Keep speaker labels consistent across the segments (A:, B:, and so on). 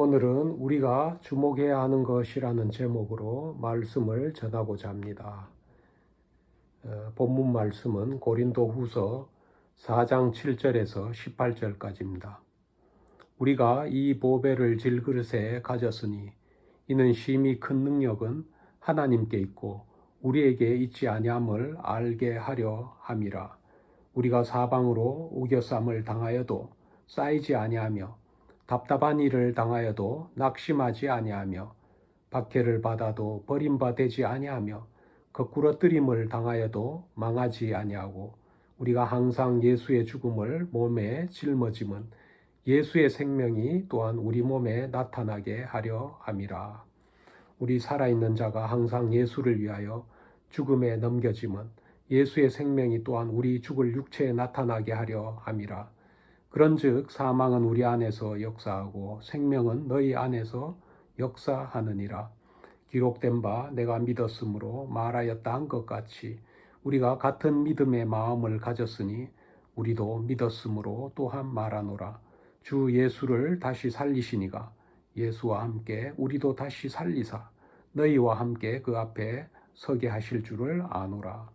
A: 오늘은 우리가 주목해야 하는 것이라는 제목으로 말씀을 전하고자 합니다. 본문 말씀은 고린도후서 4장 7절에서 18절까지입니다. 우리가 이 보배를 질그릇에 가졌으니 이는 심히 큰 능력은 하나님께 있고 우리에게 있지 아니함을 알게 하려 함이라. 우리가 사방으로 우겨쌈을 당하여도 쌓이지 아니하며 답답한 일을 당하여도 낙심하지 아니하며 박해를 받아도 버림받지 아니하며 거꾸러뜨림을 당하여도 망하지 아니하고 우리가 항상 예수의 죽음을 몸에 짊어짐은 예수의 생명이 또한 우리 몸에 나타나게 하려 함이라. 우리 살아있는 자가 항상 예수를 위하여 죽음에 넘겨짐은 예수의 생명이 또한 우리 죽을 육체에 나타나게 하려 함이라. 그런즉 사망은 우리 안에서 역사하고 생명은 너희 안에서 역사하느니라. 기록된 바 내가 믿었으므로 말하였다 한 것 같이 우리가 같은 믿음의 마음을 가졌으니 우리도 믿었으므로 또한 말하노라. 주 예수를 다시 살리시니가 예수와 함께 우리도 다시 살리사 너희와 함께 그 앞에 서게 하실 줄을 아노라.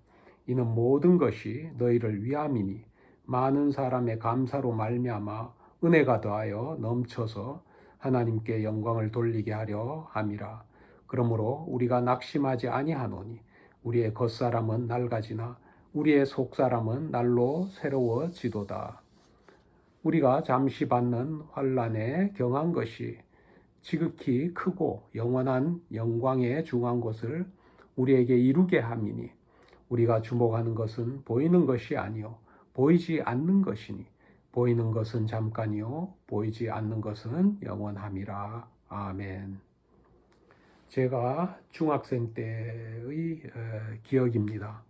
A: 이는 모든 것이 너희를 위함이니 많은 사람의 감사로 말미암아 은혜가 더하여 넘쳐서 하나님께 영광을 돌리게 하려 함이라. 그러므로 우리가 낙심하지 아니하노니 우리의 겉사람은 낡아지나 우리의 속사람은 날로 새로워지도다. 우리가 잠시 받는 환난에 경한 것이 지극히 크고 영원한 영광에 중한 것을 우리에게 이루게 함이니 우리가 주목하는 것은 보이는 것이 아니요 보이지 않는 것이니 보이는 것은 잠깐이요 보이지 않는 것은 영원함이라. 아멘. 제가 중학생 때의 기억입니다.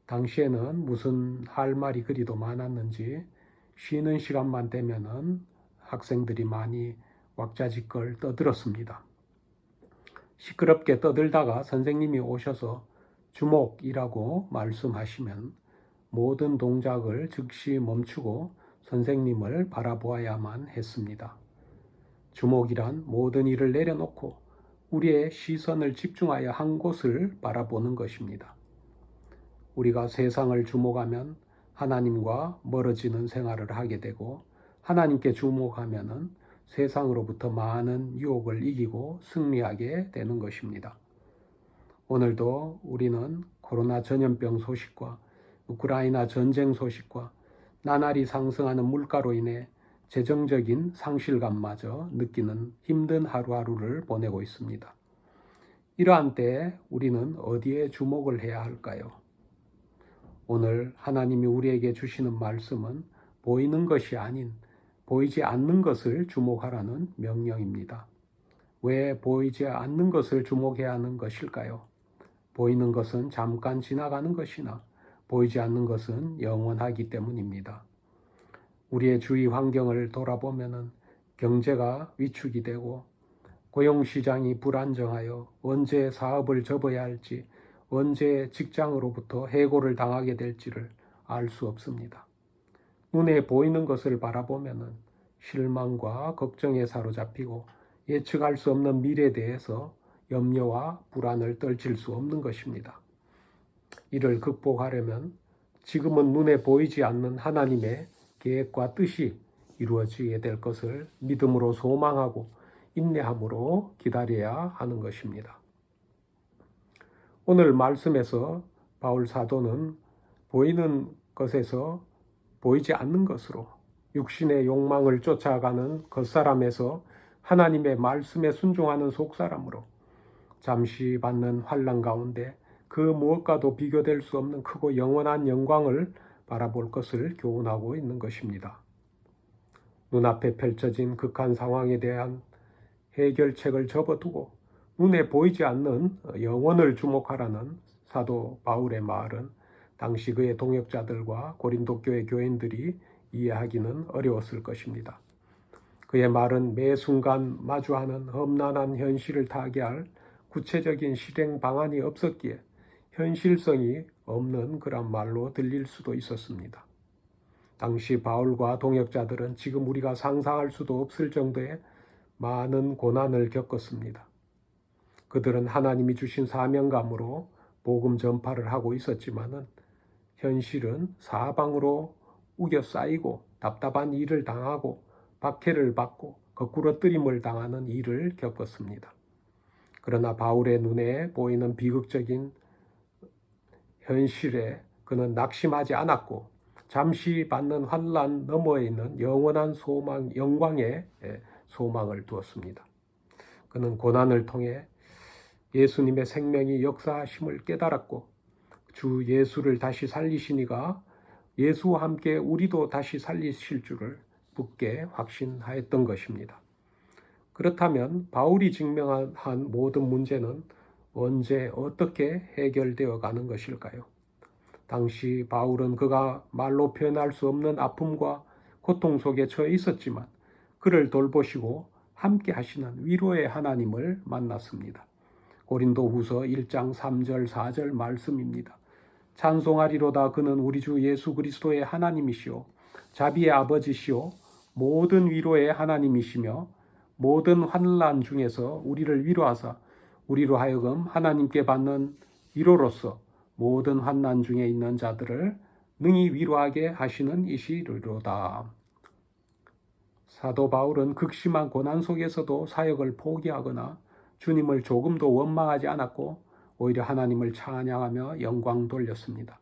A: 당시에는 무슨 할 말이 그리도 많았는지 쉬는 시간만 되면은 학생들이 많이 왁자지껄 떠들었습니다. 시끄럽게 떠들다가 선생님이 오셔서 주목이라고 말씀하시면 모든 동작을 즉시 멈추고 선생님을 바라보아야만 했습니다. 주목이란 모든 일을 내려놓고 우리의 시선을 집중하여 한 곳을 바라보는 것입니다. 우리가 세상을 주목하면 하나님과 멀어지는 생활을 하게 되고 하나님께 주목하면은 세상으로부터 많은 유혹을 이기고 승리하게 되는 것입니다. 오늘도 우리는 코로나 전염병 소식과 우크라이나 전쟁 소식과 나날이 상승하는 물가로 인해 재정적인 상실감마저 느끼는 힘든 하루하루를 보내고 있습니다. 이러한 때에 우리는 어디에 주목을 해야 할까요? 오늘 하나님이 우리에게 주시는 말씀은 보이는 것이 아닌 보이지 않는 것을 주목하라는 명령입니다. 왜 보이지 않는 것을 주목해야 하는 것일까요? 보이는 것은 잠깐 지나가는 것이나 보이지 않는 것은 영원하기 때문입니다. 우리의 주위 환경을 돌아보면 경제가 위축이 되고 고용시장이 불안정하여 언제 사업을 접어야 할지 언제 직장으로부터 해고를 당하게 될지를 알 수 없습니다. 눈에 보이는 것을 바라보면 실망과 걱정에 사로잡히고 예측할 수 없는 미래에 대해서 염려와 불안을 떨칠 수 없는 것입니다. 이를 극복하려면 지금은 눈에 보이지 않는 하나님의 계획과 뜻이 이루어지게 될 것을 믿음으로 소망하고 인내함으로 기다려야 하는 것입니다. 오늘 말씀에서 바울 사도는 보이는 것에서 보이지 않는 것으로 육신의 욕망을 쫓아가는 겉사람에서 하나님의 말씀에 순종하는 속사람으로 잠시 받는 환난 가운데 그 무엇과도 비교될 수 없는 크고 영원한 영광을 바라볼 것을 교훈하고 있는 것입니다. 눈앞에 펼쳐진 극한 상황에 대한 해결책을 접어두고 눈에 보이지 않는 영혼을 주목하라는 사도 바울의 말은 당시 그의 동역자들과 고린도 교회 교인들이 이해하기는 어려웠을 것입니다. 그의 말은 매 순간 마주하는 험난한 현실을 타개할 구체적인 실행 방안이 없었기에 현실성이 없는 그런 말로 들릴 수도 있었습니다. 당시 바울과 동역자들은 지금 우리가 상상할 수도 없을 정도의 많은 고난을 겪었습니다. 그들은 하나님이 주신 사명감으로 복음 전파를 하고 있었지만은 현실은 사방으로 우겨 쌓이고 답답한 일을 당하고 박해를 받고 거꾸러뜨림을 당하는 일을 겪었습니다. 그러나 바울의 눈에 보이는 비극적인 현실에 그는 낙심하지 않았고 잠시 받는 환난 너머에 있는 영원한 소망, 영광의 소망을 두었습니다. 그는 고난을 통해 예수님의 생명이 역사하심을 깨달았고 주 예수를 다시 살리시니가 예수와 함께 우리도 다시 살리실 줄을 굳게 확신하였던 것입니다. 그렇다면 바울이 직면한 모든 문제는 언제 어떻게 해결되어 가는 것일까요? 당시 바울은 그가 말로 표현할 수 없는 아픔과 고통 속에 처해 있었지만 그를 돌보시고 함께 하시는 위로의 하나님을 만났습니다. 고린도후서 1장 3절 4절 말씀입니다. 찬송하리로다 그는 우리 주 예수 그리스도의 하나님이시오 자비의 아버지시오 모든 위로의 하나님이시며 모든 환난 중에서 우리를 위로하사 우리로 하여금 하나님께 받는 위로로서 모든 환난 중에 있는 자들을 능히 위로하게 하시는 이시로다. 사도 바울은 극심한 고난 속에서도 사역을 포기하거나 주님을 조금도 원망하지 않았고 오히려 하나님을 찬양하며 영광 돌렸습니다.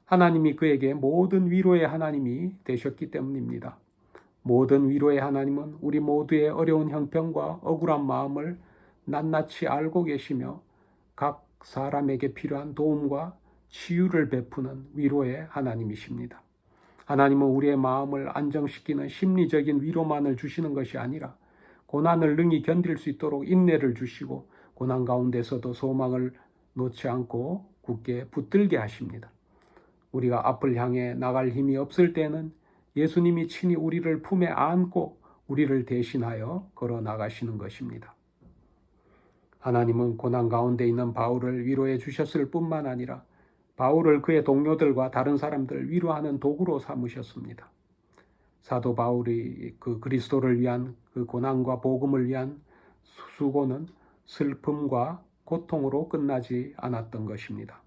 A: 하나님이 그에게 모든 위로의 하나님이 되셨기 때문입니다. 모든 위로의 하나님은 우리 모두의 어려운 형편과 억울한 마음을 낱낱이 알고 계시며 각 사람에게 필요한 도움과 치유를 베푸는 위로의 하나님이십니다. 하나님은 우리의 마음을 안정시키는 심리적인 위로만을 주시는 것이 아니라 고난을 능히 견딜 수 있도록 인내를 주시고 고난 가운데서도 소망을 놓지 않고 굳게 붙들게 하십니다. 우리가 앞을 향해 나갈 힘이 없을 때는 예수님이 친히 우리를 품에 안고 우리를 대신하여 걸어 나가시는 것입니다. 하나님은 고난 가운데 있는 바울을 위로해 주셨을 뿐만 아니라 바울을 그의 동료들과 다른 사람들을 위로하는 도구로 삼으셨습니다. 사도 바울이 그 그리스도를 위한 그 고난과 복음을 위한 수고는 슬픔과 고통으로 끝나지 않았던 것입니다.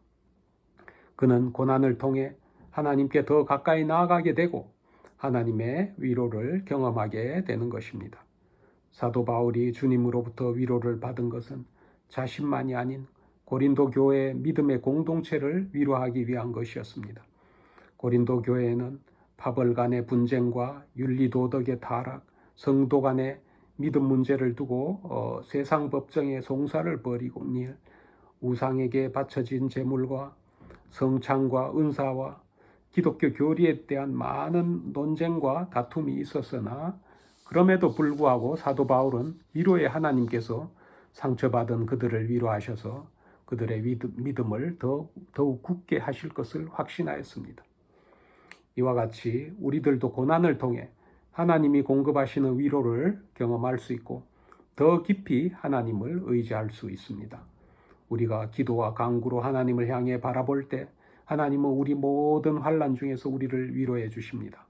A: 그는 고난을 통해 하나님께 더 가까이 나아가게 되고 하나님의 위로를 경험하게 되는 것입니다. 사도 바울이 주님으로부터 위로를 받은 것은 자신만이 아닌 고린도 교회의 믿음의 공동체를 위로하기 위한 것이었습니다. 고린도 교회에는 파벌 간의 분쟁과 윤리도덕의 타락, 성도 간의 믿음 문제를 두고 세상 법정의 송사를 벌이고 우상에게 바쳐진 제물과 성찬과 은사와 기독교 교리에 대한 많은 논쟁과 다툼이 있었으나 그럼에도 불구하고 사도 바울은 위로의 하나님께서 상처받은 그들을 위로하셔서 그들의 믿음을 더욱 굳게 하실 것을 확신하였습니다. 이와 같이 우리들도 고난을 통해 하나님이 공급하시는 위로를 경험할 수 있고 더 깊이 하나님을 의지할 수 있습니다. 우리가 기도와 간구로 하나님을 향해 바라볼 때 하나님은 우리 모든 환난 중에서 우리를 위로해 주십니다.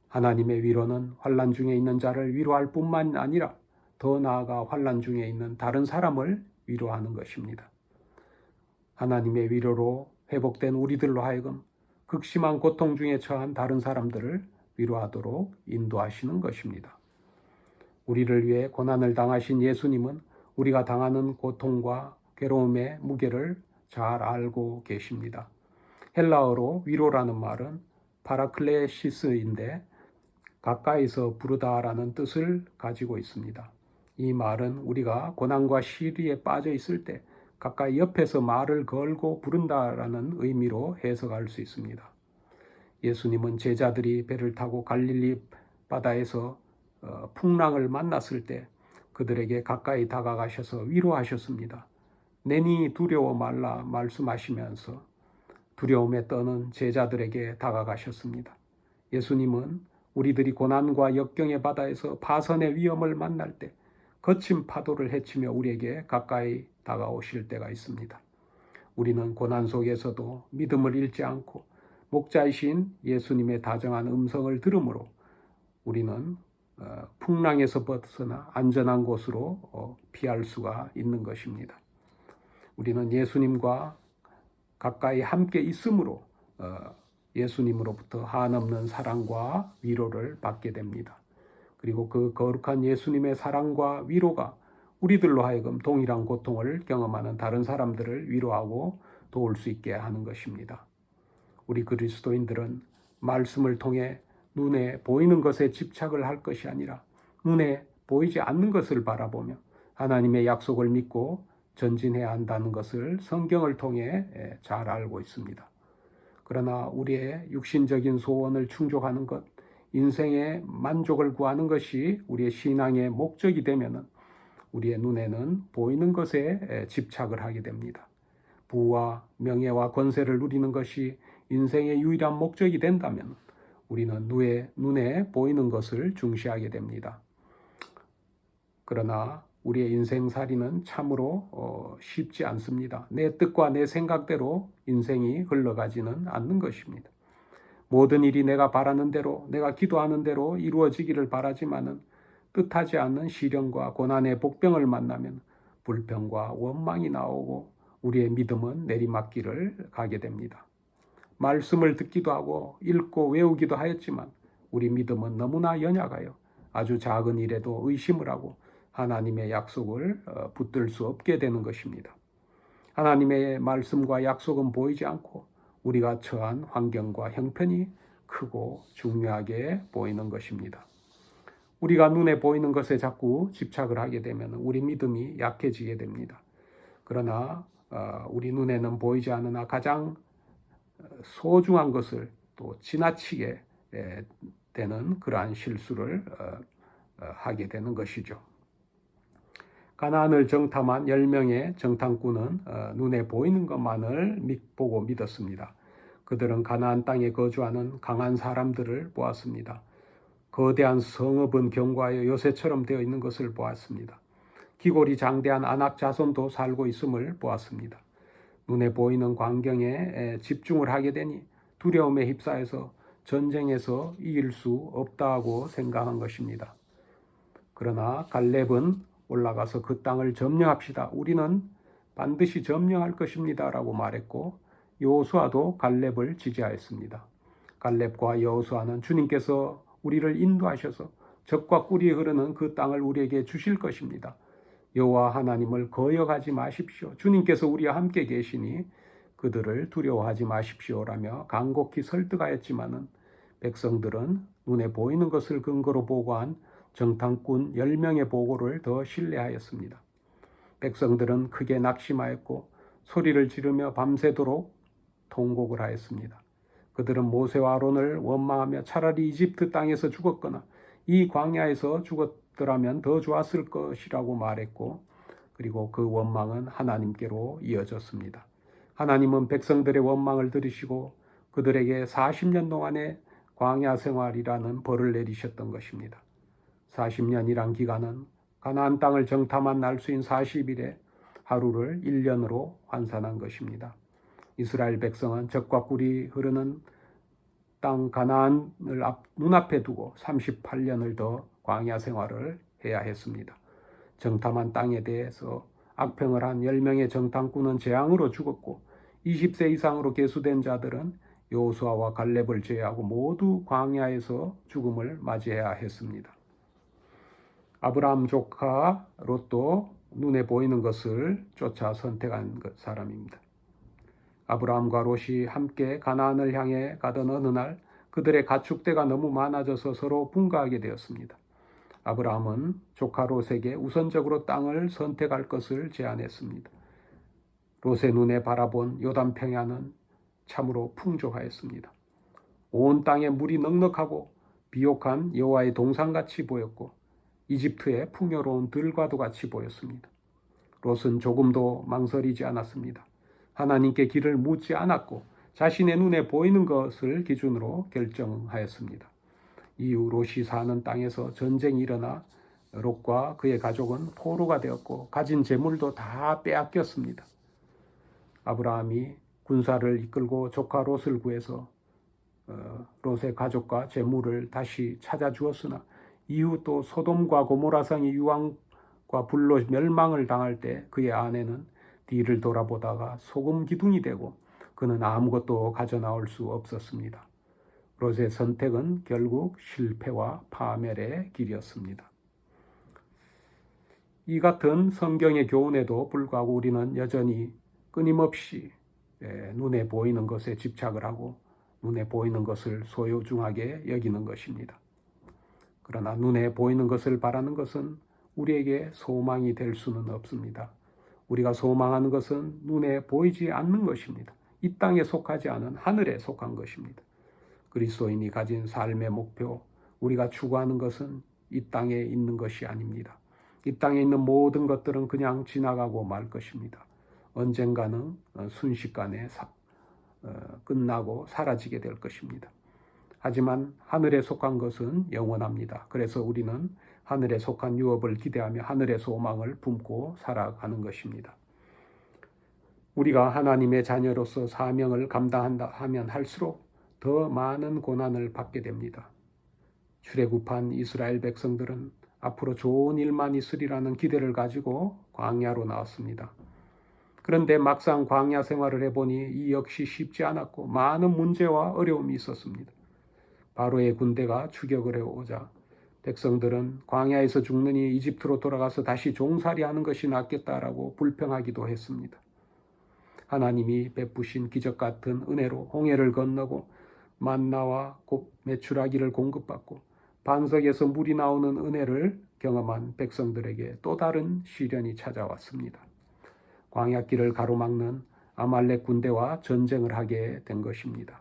A: 하나님의 위로는 환난 중에 있는 자를 위로할 뿐만 아니라 더 나아가 환난 중에 있는 다른 사람을 위로하는 것입니다. 하나님의 위로로 회복된 우리들로 하여금 극심한 고통 중에 처한 다른 사람들을 위로하도록 인도하시는 것입니다. 우리를 위해 고난을 당하신 예수님은 우리가 당하는 고통과 괴로움의 무게를 잘 알고 계십니다. 헬라어로 위로라는 말은 파라클레시스인데 가까이서 부르다라는 뜻을 가지고 있습니다. 이 말은 우리가 고난과 시리에 빠져 있을 때 가까이 옆에서 말을 걸고 부른다라는 의미로 해석할 수 있습니다. 예수님은 제자들이 배를 타고 갈릴리 바다에서 풍랑을 만났을 때 그들에게 가까이 다가가셔서 위로하셨습니다. 내니 두려워 말라 말씀하시면서 두려움에 떠는 제자들에게 다가가셨습니다. 예수님은 우리들이 고난과 역경의 바다에서 파선의 위험을 만날 때 거친 파도를 헤치며 우리에게 가까이 다가오실 때가 있습니다. 우리는 고난 속에서도 믿음을 잃지 않고 목자이신 예수님의 다정한 음성을 들으므로 우리는 풍랑에서 벗어나 안전한 곳으로 피할 수가 있는 것입니다. 우리는 예수님과 가까이 함께 있으므로 예수님으로부터 한없는 사랑과 위로를 받게 됩니다. 그리고 그 거룩한 예수님의 사랑과 위로가 우리들로 하여금 동일한 고통을 경험하는 다른 사람들을 위로하고 도울 수 있게 하는 것입니다. 우리 그리스도인들은 말씀을 통해 눈에 보이는 것에 집착을 할 것이 아니라 눈에 보이지 않는 것을 바라보며 하나님의 약속을 믿고 전진해야 한다는 것을 성경을 통해 잘 알고 있습니다. 그러나 우리의 육신적인 소원을 충족하는 것, 인생의 만족을 구하는 것이 우리의 신앙의 목적이 되면 우리의 눈에는 보이는 것에 집착을 하게 됩니다. 부와 명예와 권세를 누리는 것이 인생의 유일한 목적이 된다면 우리는 눈에 보이는 것을 중시하게 됩니다. 그러나 우리의 인생살이는 참으로 쉽지 않습니다. 내 뜻과 내 생각대로 인생이 흘러가지는 않는 것입니다. 모든 일이 내가 바라는 대로, 내가 기도하는 대로 이루어지기를 바라지만은 뜻하지 않는 시련과 고난의 복병을 만나면 불평과 원망이 나오고 우리의 믿음은 내리막길을 가게 됩니다. 말씀을 듣기도 하고 읽고 외우기도 하였지만 우리 믿음은 너무나 연약하여 아주 작은 일에도 의심을 하고 하나님의 약속을 붙들 수 없게 되는 것입니다. 하나님의 말씀과 약속은 보이지 않고 우리가 처한 환경과 형편이 크고 중요하게 보이는 것입니다. 우리가 눈에 보이는 것에 자꾸 집착을 하게 되면 우리 믿음이 약해지게 됩니다. 그러나 우리 눈에는 보이지 않으나 가장 소중한 것을 또 지나치게 되는 그러한 실수를 하게 되는 것이죠. 가나안을 정탐한 10명의 정탐꾼은 눈에 보이는 것만을 보고 믿었습니다. 그들은 가나안 땅에 거주하는 강한 사람들을 보았습니다. 거대한 성읍은 경과하여 요새처럼 되어 있는 것을 보았습니다. 기골이 장대한 안악 자손도 살고 있음을 보았습니다. 눈에 보이는 광경에 집중을 하게 되니 두려움에 휩싸여서 전쟁에서 이길 수 없다고 생각한 것입니다. 그러나 갈렙은 올라가서 그 땅을 점령합시다. 우리는 반드시 점령할 것입니다. 라고 말했고 여호수아도 갈렙을 지지하였습니다. 갈렙과 여호수아는 주님께서 우리를 인도하셔서 적과 꿀이 흐르는 그 땅을 우리에게 주실 것입니다. 여호와 하나님을 거역하지 마십시오. 주님께서 우리와 함께 계시니 그들을 두려워하지 마십시오라며 간곡히 설득하였지만은 백성들은 눈에 보이는 것을 근거로 보고한 정탐꾼 10명의 보고를 더 신뢰하였습니다. 백성들은 크게 낙심하였고 소리를 지르며 밤새도록 통곡을 하였습니다. 그들은 모세와 아론을 원망하며 차라리 이집트 땅에서 죽었거나 이 광야에서 죽었더라면 더 좋았을 것이라고 말했고 그리고 그 원망은 하나님께로 이어졌습니다. 하나님은 백성들의 원망을 들으시고 그들에게 40년 동안의 광야 생활이라는 벌을 내리셨던 것입니다. 40년이란 기간은 가나안 땅을 정탐한 날수인 40일에 하루를 1년으로 환산한 것입니다. 이스라엘 백성은 적과 꿀이 흐르는 땅 가나안을 눈앞에 두고 38년을 더 광야 생활을 해야 했습니다. 정탐한 땅에 대해서 악평을 한 10명의 정탐꾼은 재앙으로 죽었고 20세 이상으로 계수된 자들은 여호수아와 갈렙을 제외하고 모두 광야에서 죽음을 맞이해야 했습니다. 아브라함 조카 롯도 눈에 보이는 것을 쫓아 선택한 사람입니다. 아브라함과 롯이 함께 가나안을 향해 가던 어느 날 그들의 가축대가 너무 많아져서 서로 분가하게 되었습니다. 아브라함은 조카 롯에게 우선적으로 땅을 선택할 것을 제안했습니다. 롯의 눈에 바라본 요단 평야는 참으로 풍족하였습니다. 온 땅에 물이 넉넉하고 비옥한 여호와의 동산같이 보였고 이집트의 풍요로운 들과도 같이 보였습니다. 롯은 조금도 망설이지 않았습니다. 하나님께 길을 묻지 않았고 자신의 눈에 보이는 것을 기준으로 결정하였습니다. 이후 롯이 사는 땅에서 전쟁이 일어나 롯과 그의 가족은 포로가 되었고 가진 재물도 다 빼앗겼습니다. 아브라함이 군사를 이끌고 조카 롯을 구해서 롯의 가족과 재물을 다시 찾아주었으나 이후 또 소돔과 고모라 성이 유황과 불로 멸망을 당할 때 그의 아내는 뒤를 돌아보다가 소금 기둥이 되고 그는 아무것도 가져나올 수 없었습니다. 롯의 선택은 결국 실패와 파멸의 길이었습니다. 이 같은 성경의 교훈에도 불구하고 우리는 여전히 끊임없이 눈에 보이는 것에 집착을 하고 눈에 보이는 것을 소요중하게 여기는 것입니다. 그러나 눈에 보이는 것을 바라는 것은 우리에게 소망이 될 수는 없습니다. 우리가 소망하는 것은 눈에 보이지 않는 것입니다. 이 땅에 속하지 않은 하늘에 속한 것입니다. 그리스도인이 가진 삶의 목표, 우리가 추구하는 것은 이 땅에 있는 것이 아닙니다. 이 땅에 있는 모든 것들은 그냥 지나가고 말 것입니다. 언젠가는 순식간에 끝나고 사라지게 될 것입니다. 하지만 하늘에 속한 것은 영원합니다. 그래서 우리는 하늘에 속한 유업을 기대하며 하늘의 소망을 품고 살아가는 것입니다. 우리가 하나님의 자녀로서 사명을 감당한다 하면 할수록 더 많은 고난을 받게 됩니다. 출애굽한 이스라엘 백성들은 앞으로 좋은 일만 있으리라는 기대를 가지고 광야로 나왔습니다. 그런데 막상 광야 생활을 해보니 이 역시 쉽지 않았고 많은 문제와 어려움이 있었습니다. 바로의 군대가 추격을 해오자 백성들은 광야에서 죽느니 이집트로 돌아가서 다시 종살이하는 것이 낫겠다라고 불평하기도 했습니다. 하나님이 베푸신 기적 같은 은혜로 홍해를 건너고 만나와 메추라기를 공급받고 반석에서 물이 나오는 은혜를 경험한 백성들에게 또 다른 시련이 찾아왔습니다. 광야길을 가로막는 아말렉 군대와 전쟁을 하게 된 것입니다.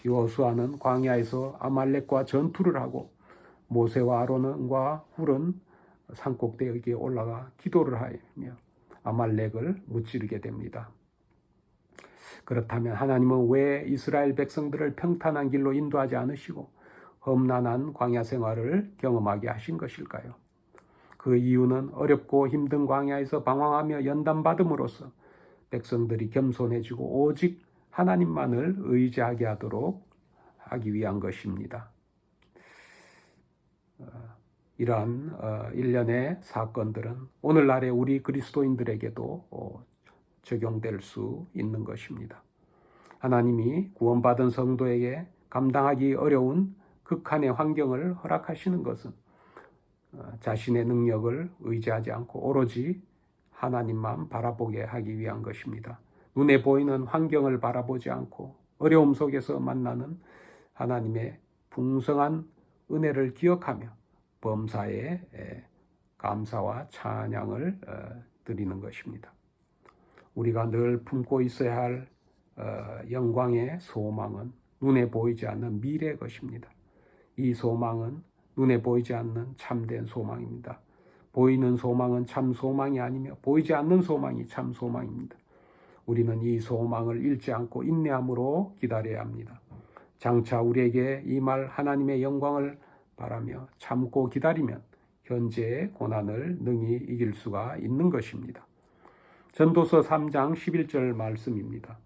A: 여호수아는 광야에서 아말렉과 전투를 하고 모세와 아론과 훌은 산꼭대기에 올라가 기도를 하며 아말렉을 무찌르게 됩니다. 그렇다면 하나님은 왜 이스라엘 백성들을 평탄한 길로 인도하지 않으시고 험난한 광야 생활을 경험하게 하신 것일까요? 그 이유는 어렵고 힘든 광야에서 방황하며 연단받음으로써 백성들이 겸손해지고 오직 하나님만을 의지하게 하도록 하기 위한 것입니다. 이러한 일련의 사건들은 오늘날의 우리 그리스도인들에게도 적용될 수 있는 것입니다. 하나님이 구원받은 성도에게 감당하기 어려운 극한의 환경을 허락하시는 것은 자신의 능력을 의지하지 않고 오로지 하나님만 바라보게 하기 위한 것입니다. 눈에 보이는 환경을 바라보지 않고 어려움 속에서 만나는 하나님의 풍성한 은혜를 기억하며 범사에 감사와 찬양을 드리는 것입니다. 우리가 늘 품고 있어야 할 영광의 소망은 눈에 보이지 않는 미래의 것입니다. 이 소망은 눈에 보이지 않는 참된 소망입니다. 보이는 소망은 참 소망이 아니며 보이지 않는 소망이 참 소망입니다. 우리는 이 소망을 잃지 않고 인내함으로 기다려야 합니다. 장차 우리에게 임할 하나님의 영광을 바라며 참고 기다리면 현재의 고난을 능히 이길 수가 있는 것입니다. 전도서 3장 11절 말씀입니다.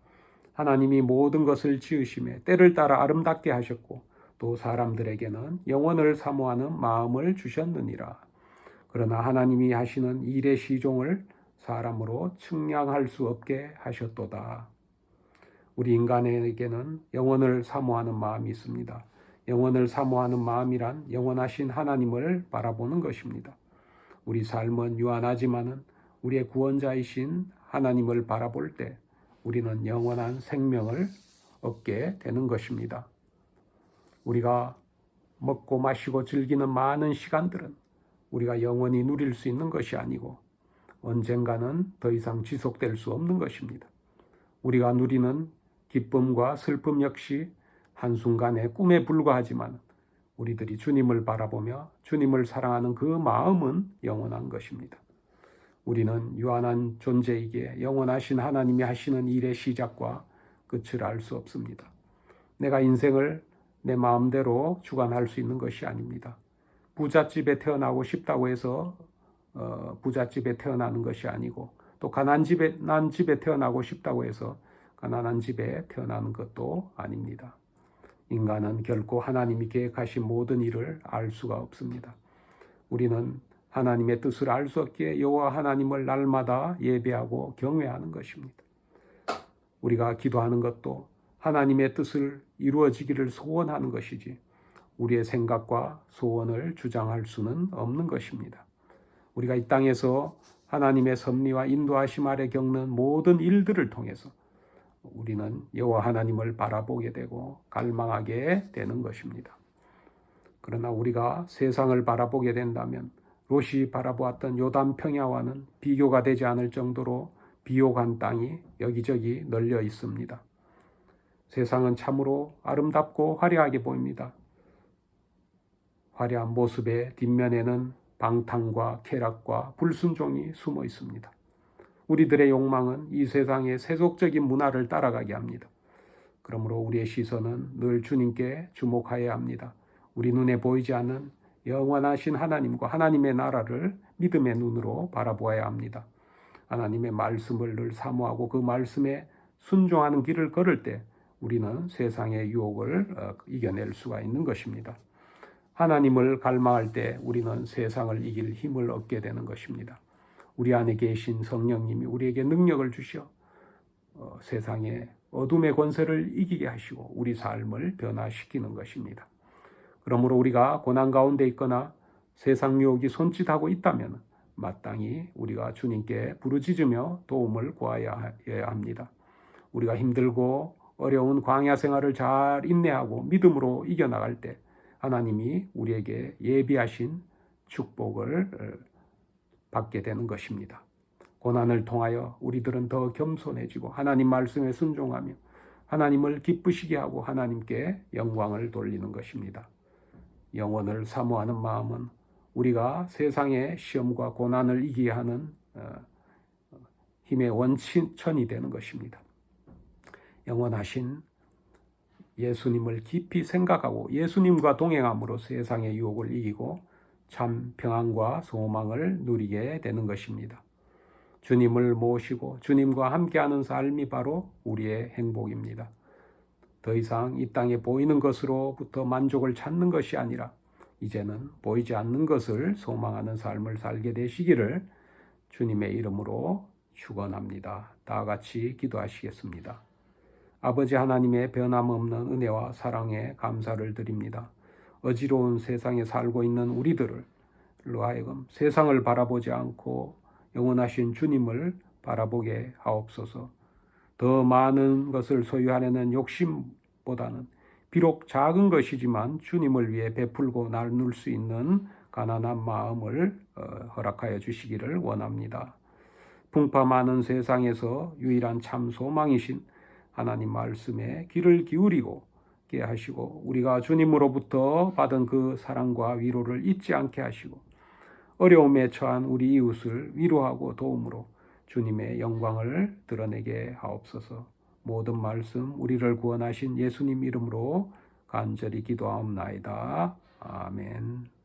A: 하나님이 모든 것을 지으심에 때를 따라 아름답게 하셨고 또 사람들에게는 영원을 사모하는 마음을 주셨느니라. 그러나 하나님이 하시는 일의 시종을 사람으로 측량할 수 없게 하셨도다. 우리 인간에게는 영원을 사모하는 마음이 있습니다. 영원을 사모하는 마음이란 영원하신 하나님을 바라보는 것입니다. 우리 삶은 유한하지만은 우리의 구원자이신 하나님을 바라볼 때 우리는 영원한 생명을 얻게 되는 것입니다. 우리가 먹고 마시고 즐기는 많은 시간들은 우리가 영원히 누릴 수 있는 것이 아니고 언젠가는 더 이상 지속될 수 없는 것입니다. 우리가 누리는 기쁨과 슬픔 역시 한순간의 꿈에 불과하지만 우리들이 주님을 바라보며 주님을 사랑하는 그 마음은 영원한 것입니다. 우리는 유한한 존재이기에 영원하신 하나님이 하시는 일의 시작과 끝을 알 수 없습니다. 내가 인생을 내 마음대로 주관할 수 있는 것이 아닙니다. 부잣집에 태어나고 싶다고 해서 부잣집에 태어나는 것이 아니고 또 가난한 집에 태어나고 싶다고 해서 가난한 집에 태어나는 것도 아닙니다. 인간은 결코 하나님이 계획하신 모든 일을 알 수가 없습니다. 우리는 하나님의 뜻을 알 수 없기에 여호와 하나님을 날마다 예배하고 경외하는 것입니다. 우리가 기도하는 것도 하나님의 뜻을 이루어지기를 소원하는 것이지 우리의 생각과 소원을 주장할 수는 없는 것입니다. 우리가 이 땅에서 하나님의 섭리와 인도하심 아래 겪는 모든 일들을 통해서 우리는 여호와 하나님을 바라보게 되고 갈망하게 되는 것입니다. 그러나 우리가 세상을 바라보게 된다면 롯이 바라보았던 요단 평야와는 비교가 되지 않을 정도로 비옥한 땅이 여기저기 널려 있습니다. 세상은 참으로 아름답고 화려하게 보입니다. 화려한 모습의 뒷면에는 방탕과 쾌락과 불순종이 숨어 있습니다. 우리들의 욕망은 이 세상의 세속적인 문화를 따라가게 합니다. 그러므로 우리의 시선은 늘 주님께 주목하여야 합니다. 우리 눈에 보이지 않는 영원하신 하나님과 하나님의 나라를 믿음의 눈으로 바라보아야 합니다. 하나님의 말씀을 늘 사모하고 그 말씀에 순종하는 길을 걸을 때 우리는 세상의 유혹을 이겨낼 수가 있는 것입니다. 하나님을 갈망할 때 우리는 세상을 이길 힘을 얻게 되는 것입니다. 우리 안에 계신 성령님이 우리에게 능력을 주셔 세상의 어둠의 권세를 이기게 하시고 우리 삶을 변화시키는 것입니다. 그러므로 우리가 고난 가운데 있거나 세상 유혹이 손짓하고 있다면 마땅히 우리가 주님께 부르짖으며 도움을 구하여야 합니다. 우리가 힘들고 어려운 광야 생활을 잘 인내하고 믿음으로 이겨나갈 때 하나님이 우리에게 예비하신 축복을 받게 되는 것입니다. 고난을 통하여 우리들은 더 겸손해지고 하나님 말씀에 순종하며 하나님을 기쁘시게 하고 하나님께 영광을 돌리는 것입니다. 영원을 사모하는 마음은 우리가 세상의 시험과 고난을 이기게 하는 힘의 원천이 되는 것입니다. 영원하신 예수님을 깊이 생각하고 예수님과 동행함으로 세상의 유혹을 이기고 참 평안과 소망을 누리게 되는 것입니다. 주님을 모시고 주님과 함께하는 삶이 바로 우리의 행복입니다. 더 이상 이 땅에 보이는 것으로부터 만족을 찾는 것이 아니라 이제는 보이지 않는 것을 소망하는 삶을 살게 되시기를 주님의 이름으로 축원합니다. 다 같이 기도하시겠습니다. 아버지 하나님의 변함없는 은혜와 사랑에 감사를 드립니다. 어지러운 세상에 살고 있는 우리들을 하여금 세상을 바라보지 않고 영원하신 주님을 바라보게 하옵소서. 더 많은 것을 소유하려는 욕심보다는 비록 작은 것이지만 주님을 위해 베풀고 나눌 수 있는 가난한 마음을 허락하여 주시기를 원합니다. 풍파 많은 세상에서 유일한 참 소망이신 하나님 말씀에 귀를 기울이고 게 하시고 우리가 주님으로부터 받은 그 사랑과 위로를 잊지 않게 하시고 어려움에 처한 우리 이웃을 위로하고 도움으로 주님의 영광을 드러내게 하옵소서. 모든 말씀 우리를 구원하신 예수님 이름으로 간절히 기도하옵나이다. 아멘.